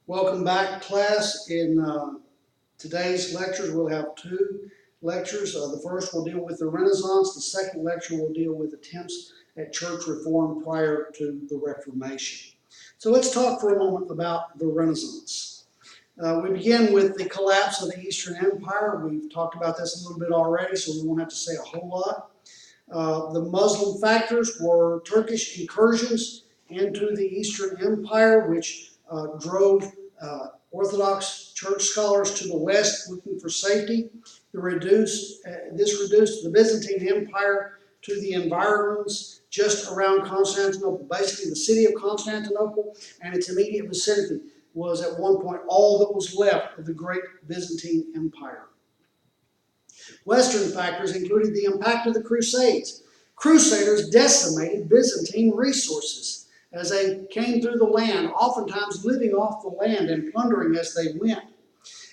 Welcome back, class. In today's lectures, we'll have two lectures. The first will deal with the Renaissance. The second lecture will deal with attempts at church reform prior to the Reformation. So let's talk for a moment about the Renaissance. We begin with the collapse of the Eastern Empire. We've talked about this a little bit already, so we won't have to say a whole lot. The Muslim factors were Turkish incursions into the Eastern Empire, which drove Orthodox church scholars to the west looking for safety. This reduced the Byzantine Empire to the environs just around Constantinople. Basically, the city of Constantinople and its immediate vicinity was at one point all that was left of the great Byzantine Empire. Western factors included the impact of the Crusades. Crusaders decimated Byzantine resources as they came through the land, oftentimes living off the land and plundering as they went.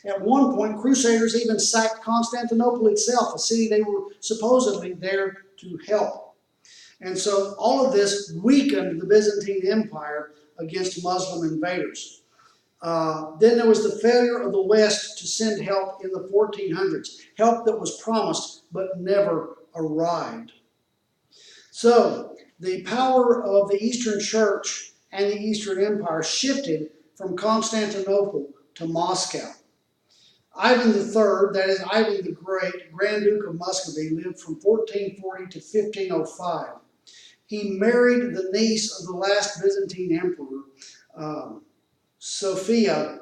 At one point, Crusaders even sacked Constantinople itself, a city they were supposedly there to help. And so all of this weakened the Byzantine Empire against Muslim invaders. Then there was the failure of the West to send help in the 1400s, help that was promised but never arrived. So the power of the Eastern Church and the Eastern Empire shifted from Constantinople to Moscow. Ivan III, that is Ivan the Great, Grand Duke of Muscovy, lived from 1440 to 1505. He married the niece of the last Byzantine emperor, Sophia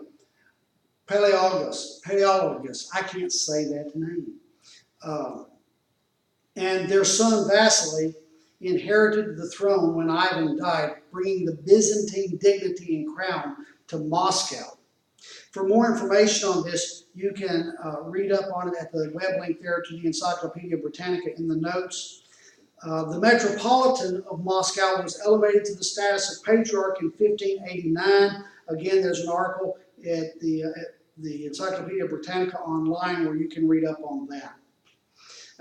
Palaeologus. I can't say that name. And their son Vasily inherited the throne when Ivan died, bringing the Byzantine dignity and crown to Moscow. For more information on this, you can read up on it at the web link there to the Encyclopedia Britannica in the notes. The Metropolitan of Moscow was elevated to the status of Patriarch in 1589. Again, there's an article at the Encyclopedia Britannica online where you can read up on that.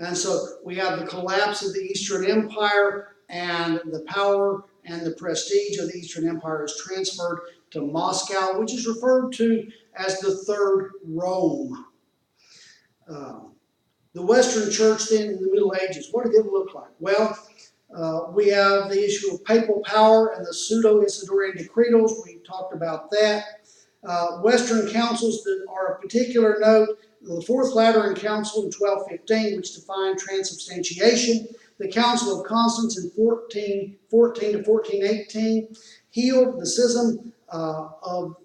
And so we have the collapse of the Eastern Empire, and the power and the prestige of the Eastern Empire is transferred to Moscow, which is referred to as the Third Rome. The Western Church then in the Middle Ages, what did it look like? Well, we have the issue of papal power and the pseudo-Isidorian decretals. We talked about that. Western councils that are of particular note: the Fourth Lateran Council in 1215, which defined transubstantiation. The Council of Constance in 1414 to 1418 healed the schism of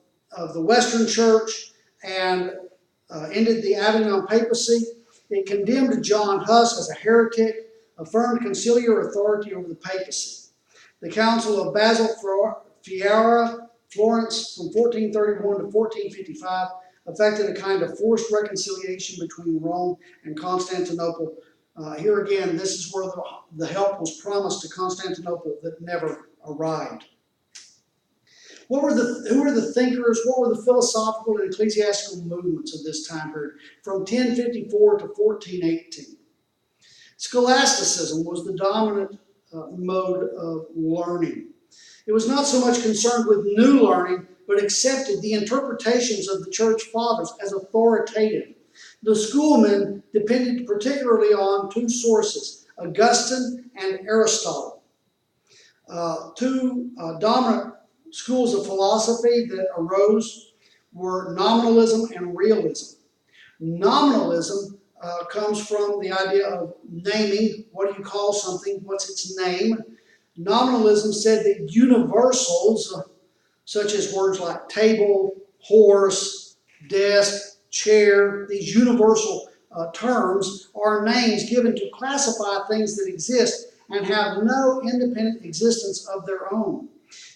the Western Church and ended the Avignon papacy. It condemned John Huss as a heretic, affirmed conciliar authority over the papacy. The Council of Basil Fiera, Florence, from 1431 to 1455, affected a kind of forced reconciliation between Rome and Constantinople. Here again, this is where the help was promised to Constantinople that never arrived. Who were the thinkers? What were the philosophical and ecclesiastical movements of this time period from 1054 to 1418? Scholasticism was the dominant mode of learning. It was not so much concerned with new learning, but accepted the interpretations of the church fathers as authoritative. The schoolmen depended particularly on two sources, Augustine and Aristotle. Two dominant schools of philosophy that arose were nominalism and realism. Nominalism comes from the idea of naming. What do you call something? What's its name? Nominalism said that universals, such as words like table, horse, desk, chair, these universal terms are names given to classify things that exist and have no independent existence of their own.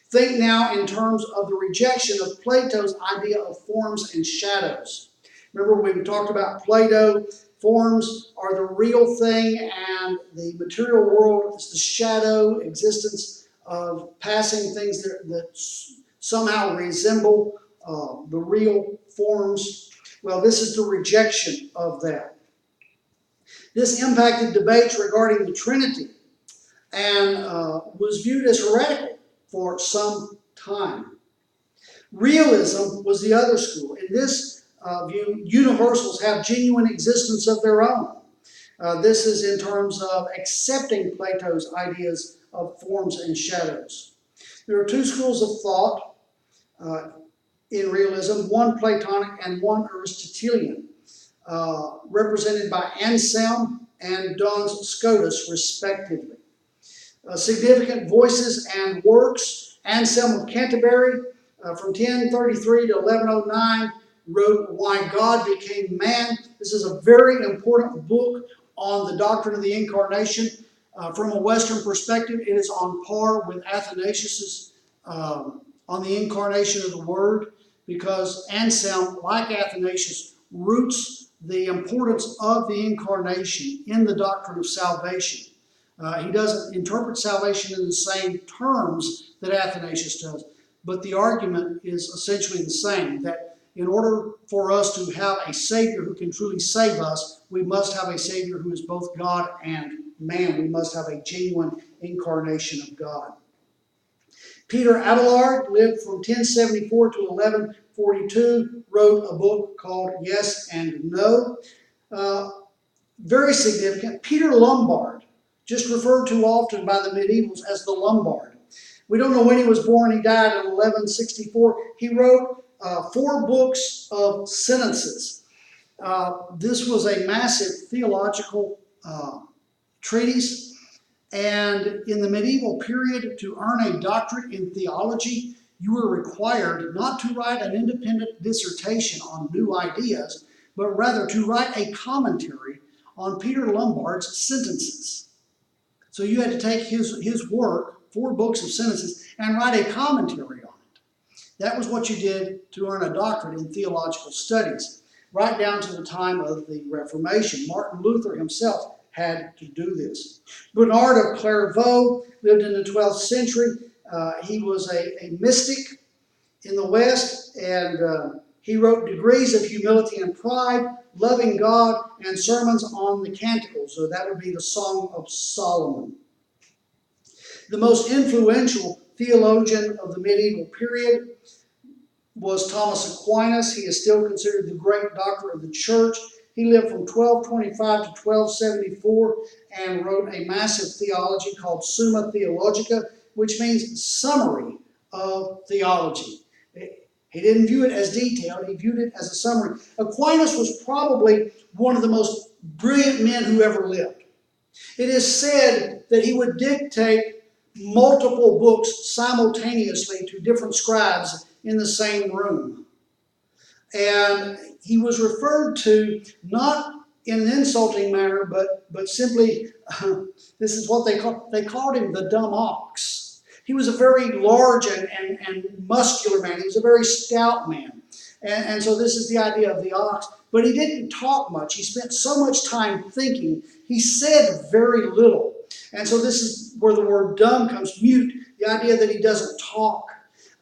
Think now in terms of the rejection of Plato's idea of forms and shadows. Remember, we talked about Plato. Forms are the real thing, and the material world is the shadow existence of passing things that somehow resemble the real forms. Well, this is the rejection of that. This impacted debates regarding the Trinity and was viewed as heretical for some time. Realism was the other school. In this view, universals have genuine existence of their own. This is in terms of accepting Plato's ideas of forms and shadows. There are two schools of thought in realism, one Platonic and one Aristotelian, represented by Anselm and Duns Scotus, respectively. Significant voices and works. Anselm of Canterbury, from 1033 to 1109, wrote Why God Became Man. This is a very important book on the doctrine of the Incarnation. From a Western perspective, it is on par with Athanasius's on the Incarnation of the Word, because Anselm, like Athanasius, roots the importance of the Incarnation in the doctrine of salvation. He doesn't interpret salvation in the same terms that Athanasius does, but the argument is essentially the same, that in order for us to have a Savior who can truly save us, we must have a Savior who is both God and man. We must have a genuine incarnation of God. Peter Abelard lived from 1074 to 1142, wrote a book called Yes and No. Very significant. Peter Lombard, just referred to often by the medievals as the Lombard. We don't know when he was born. He died in 1164. He wrote 4 books of sentences. This was a massive theological treatise. And in the medieval period, to earn a doctorate in theology, you were required not to write an independent dissertation on new ideas, but rather to write a commentary on Peter Lombard's sentences. So you had to take his work, 4 books of sentences, and write a commentary on it. That was what you did to earn a doctorate in theological studies, right down to the time of the Reformation. Martin Luther himself had to do this. Bernard of Clairvaux lived in the 12th century. He was a mystic in the West, and he wrote Degrees of Humility and Pride, Loving God, and sermons on the Canticles. So that would be the Song of Solomon. The most influential theologian of the medieval period was Thomas Aquinas. He is still considered the great doctor of the church. He lived from 1225 to 1274 and wrote a massive theology called Summa Theologica, which means summary of theology. He didn't view it as detailed, he viewed it as a summary. Aquinas was probably one of the most brilliant men who ever lived. It is said that he would dictate multiple books simultaneously to different scribes in the same room. And he was referred to not in an insulting manner, but simply, this is what they called him the dumb ox. He was a very large and muscular man. He was a very stout man. And so this is the idea of the ox. But he didn't talk much. He spent so much time thinking. He said very little. And so this is where the word dumb comes, mute, the idea that he doesn't talk.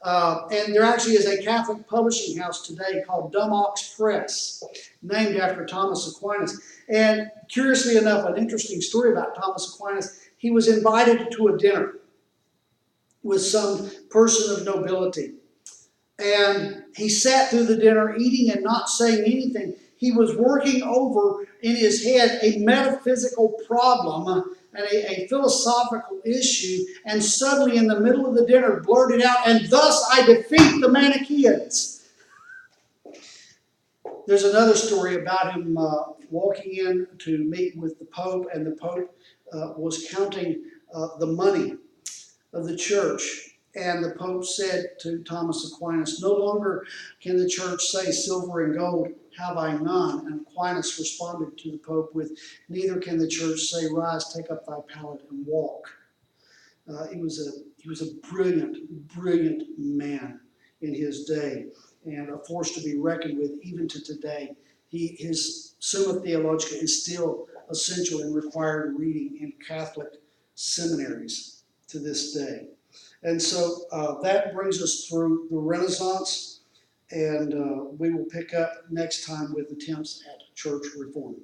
And there actually is a Catholic publishing house today called Dumb Ox Press, named after Thomas Aquinas. And curiously enough, an interesting story about Thomas Aquinas, he was invited to a dinner with some person of nobility. And he sat through the dinner eating and not saying anything. He was working over in his head a metaphysical problem and a philosophical issue, and suddenly in the middle of the dinner blurted out, "And thus I defeat the Manichaeans." There's another story about him walking in to meet with the Pope, and the Pope was counting the money of the church. And the Pope said to Thomas Aquinas, "No longer can the church say, 'Silver and gold have I none.'" And Aquinas responded to the Pope with, "Neither can the church say, 'Rise, take up thy pallet and walk.'" He was a brilliant man in his day, and a force to be reckoned with even to today. His Summa Theologica is still essential and required reading in Catholic seminaries to this day. And so that brings us through the Renaissance, and we will pick up next time with attempts at church reform.